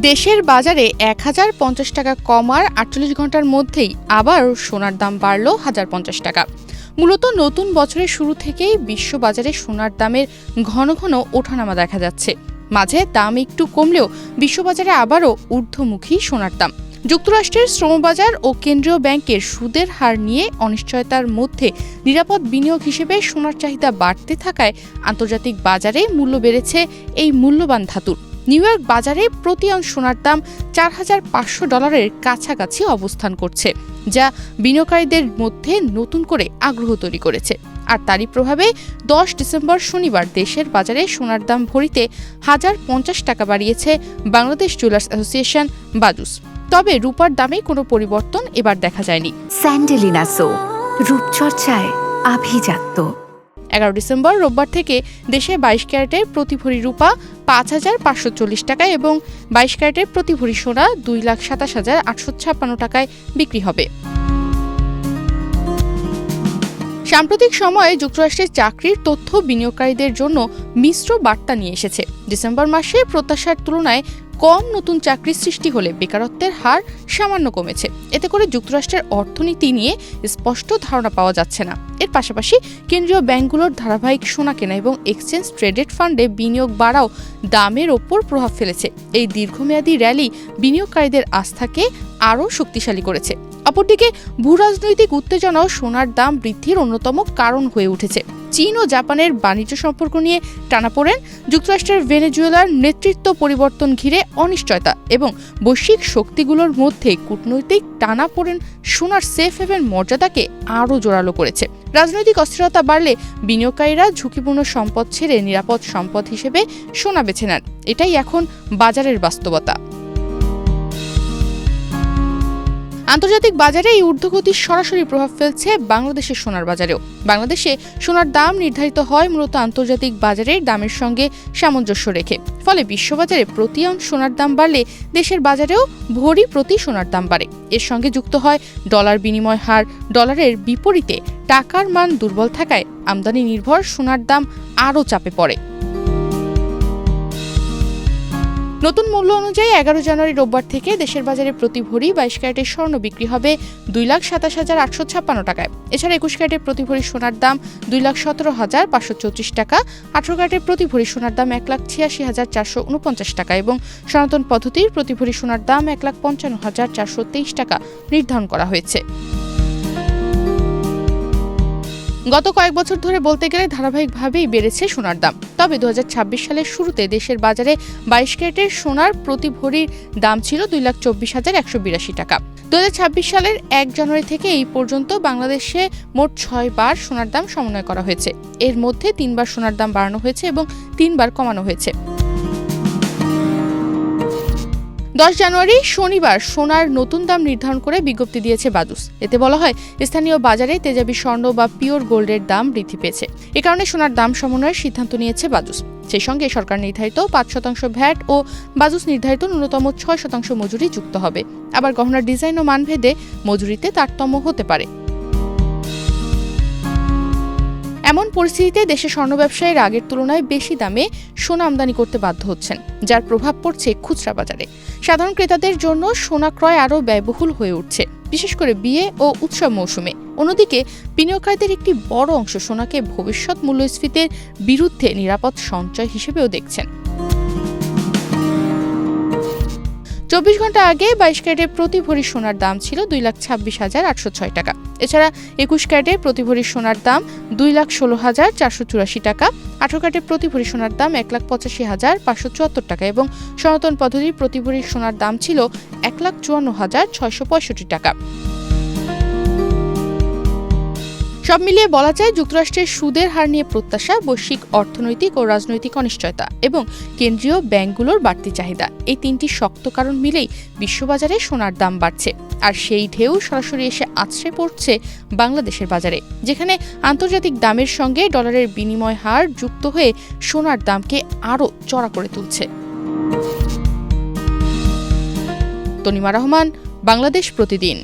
দেশের বাজারে ১,০৫০ টাকা কমার ৪৮ ঘন্টার মধ্যেই আবার সোনার দাম বাড়ল ১,০৫০ টাকা। মূলত নতুন বছরের শুরু থেকেই বিশ্ববাজারে সোনার দামের ঘন ঘন ওঠানামা দেখা যাচ্ছে। মাঝে দাম একটু কমলেও বিশ্ববাজারে আবারও ঊর্ধ্বমুখী সোনার দাম। যুক্তরাষ্ট্রের শ্রমবাজার ও কেন্দ্রীয় ব্যাংকের সুদের হার নিয়ে অনিশ্চয়তার মধ্যে নিরাপদ বিনিয়োগ হিসেবে সোনার চাহিদা বাড়তে থাকায় আন্তর্জাতিক বাজারে মূল্য বেড়েছে এই মূল্যবান ধাতুর। নিউ ইয়র্ক বাজারে প্রতি আউন্স সোনার দাম $৪,৫০০ কাছাকাছি অবস্থান করছে, যা বিনিয়োগকারীদের মধ্যে নতুন করে আগ্রহ তৈরি করেছে। আর তারই প্রভাবে ১০ ডিসেম্বর শনিবার দেশের বাজারে সোনার দাম ভরিতে ১,০৫০ টাকা বাড়িয়েছে বাংলাদেশ জুয়েলার্স অ্যাসোসিয়েশন বাজুস। তবে রূপার দামে কোনো পরিবর্তন এবার দেখা যায়নি। স্যান্ডেলিনা সো, রূপচর্চায় আভিজাত্য। ১১ ডিসেম্বর রোববার থেকে দেশে ২২ ক্যারেটের প্রতি ভরি রূপা ৫,৫৪০ টাকায় এবং ২২ ক্যারেটের প্রতি ভরি সোনা ২,২৭,৮৫৬ টাকায় বিক্রি হবে। সাম্প্রতিক সময়ে যুক্তরাষ্ট্রের চাকরির তথ্য বিনিয়োগকারীদের জন্য মিশ্র বার্তা নিয়ে এসেছে। ডিসেম্বর মাসে প্রত্যাশার তুলনায় কম নতুন চাকরি সৃষ্টি হলে বেকারত্বের হার সামান্য কমেছে। এতে করে যুক্তরাষ্ট্রের অর্থনীতি নিয়ে স্পষ্ট ধারণা পাওয়া যাচ্ছে না। এর পাশাপাশি কেন্দ্রীয় ব্যাংকগুলোর ধারাবাহিক সোনা কেনা এবং এক্সচেঞ্জ ট্রেডেড ফান্ডে বিনিয়োগ বাড়াও দামের ওপর প্রভাব ফেলেছে। এই দীর্ঘমেয়াদী র্যালি বিনিয়োগকারীদের আস্থাকে আরও শক্তিশালী করেছে। অপরদিকে ভূরাজনৈতিক উত্তেজনাও সোনার দাম বৃদ্ধির অন্যতম কারণ হয়ে উঠেছে। চীন ও জাপানের বাণিজ্য সম্পর্ক নিয়ে টানাপোড়েন, যুক্তরাষ্ট্রের ভেনেজুয়েলার নেতৃত্ব পরিবর্তন ঘিরে অনিশ্চয়তা এবং বৈশ্বিক শক্তিগুলোর মধ্যে কূটনৈতিক টানাপোড়েন সোনার সেফ হেভেন মর্যাদাকে আরও জোরালো করেছে। রাজনৈতিক অস্থিরতা বাড়লে বিনিয়োগকারীরা ঝুঁকিপূর্ণ সম্পদ ছেড়ে নিরাপদ সম্পদ হিসেবে সোনা বেছে নেন। এটাই এখন বাজারের বাস্তবতা। আন্তর্জাতিক বাজারে এই ঊর্ধ্বগতির সরাসরি প্রভাব ফেলছে বাংলাদেশের সোনার বাজারেও। বাংলাদেশে সোনার দাম নির্ধারিত হয় মূলত আন্তর্জাতিক বাজারের দামের সঙ্গে সামঞ্জস্য রেখে। ফলে বিশ্ববাজারে প্রতি আউন্স সোনার দাম বাড়লে দেশের বাজারেও ভরি প্রতি সোনার দাম বাড়ে। এর সঙ্গে যুক্ত হয় ডলার বিনিময় হার। ডলারের বিপরীতে টাকার মান দুর্বল থাকায় আমদানি নির্ভর সোনার দাম আরও চাপে পড়ে। নতুন মূল্য অনুযায়ী ১১ জানুয়ারি রোববার থেকে দেশের বাজারে প্রতি ভরি ২২ ক্যারেটের স্বর্ণ বিক্রি হবে ২,২৭,৮৫৬ টাকায়। এছাড়া ২১ ক্যারেটের প্রতি ভরি সোনার দাম ২,১৭,৫৩৪ টাকা, ১৮ ক্যারেটের প্রতি ভরি সোনার দাম ১,৮৬,৪৪৯ টাকা এবং সনাতন পদ্ধতির প্রতি ভরি সোনার দাম ১,৫৫,৪২৩ টাকা নির্ধারণ করা হয়েছে। গত কয়েক বছর ধরে বলতে গেলে ধারাবাহিকভাবেই বেড়েছে সোনার দাম। তবে ২০২৬ সালের শুরুতে দেশের বাজারে ২২ ক্যারেটের সোনার প্রতি ভরির দাম ছিল ২,২৪,১৮২ টাকা। ২০২৬ সালের ১ জানুয়ারি থেকে এই পর্যন্ত বাংলাদেশে মোট ৬ বার সোনার দাম সমন্বয় করা হয়েছে। এর মধ্যে ৩ বার সোনার দাম বাড়ানো হয়েছে এবং ৩ বার কমানো হয়েছে। ১০ জানুয়ারি শনিবার সোনার নতুন দাম নির্ধারণ করে বিজ্ঞপ্তি দিয়েছে বাজুস। এতে বলা হয় স্থানীয় বাজারে তেজাবি স্বর্ণ বা পিওর গোল্ডের দাম বৃদ্ধি পেয়েছে। এ কারণে সোনার দাম সমন্বয়ের সিদ্ধান্ত নিয়েছে বাজুস। সেই সঙ্গে সরকার নির্ধারিত ৫% ভ্যাট ও বাজুস নির্ধারিত ন্যূনতম ৬% মজুরি যুক্ত হবে। আবার গহনার ডিজাইন ও মানভেদে মজুরিতে তারতম্য হতে পারে। এমন পরিস্থিতিতে দেশে স্বর্ণ ব্যবসায়ীরা আগের তুলনায় বেশি দামে সোনা আমদানি করতে বাধ্য হচ্ছেন, যার প্রভাব পড়ছে খুচরা বাজারে। সাধারণ ক্রেতাদের জন্য সোনা ক্রয় আরও ব্যয়বহুল হয়ে উঠছে, বিশেষ করে বিয়ে ও উৎসব মৌসুমে। অন্যদিকে বিনিয়োগকারীদের একটি বড় অংশ সোনাকে ভবিষ্যৎ মূল্যস্ফীতির বিরুদ্ধে নিরাপদ সঞ্চয় হিসেবেও দেখছেন। ২৪ ঘন্টা আগে ২২ ক্যারেটের প্রতি ভরি সোনার দাম ছিল ২,২৬,৮০৬ টাকা। এছাড়া ২১ ক্যারেটের প্রতি ভরি সোনার দাম ২,১৬,৪৮৪ টাকা, ১৮ ক্যারেটের প্রতি ভরি সোনার দাম ১,৮৫,৫৭৪ টাকা এবং সনাতন পদ্ধতির প্রতি ভরি সোনার দাম ছিল ১,৫৪,৬৬৫ টাকা। সব মিলিয়ে বলা যায় যুক্তরাষ্ট্রের সুদের হার নিয়ে প্রত্যাশা, বৈশ্বিক অর্থনৈতিক ও রাজনৈতিক অনিশ্চয়তা এবং কেন্দ্রীয় ব্যাংকগুলোর বাড়তি চাহিদা, এই তিনটি শক্ত কারণ মিলেই বিশ্ববাজারে সোনার দাম বাড়ছে। আর সেই ঢেউ সরাসরি এসে আছড়ে পড়ছে বাংলাদেশের বাজারে, যেখানে আন্তর্জাতিক দামের সঙ্গে ডলারের বিনিময় হার যুক্ত হয়ে সোনার দামকে আরও চড়া করে তুলছে। তনিমা রহমান, বাংলাদেশ প্রতিদিন।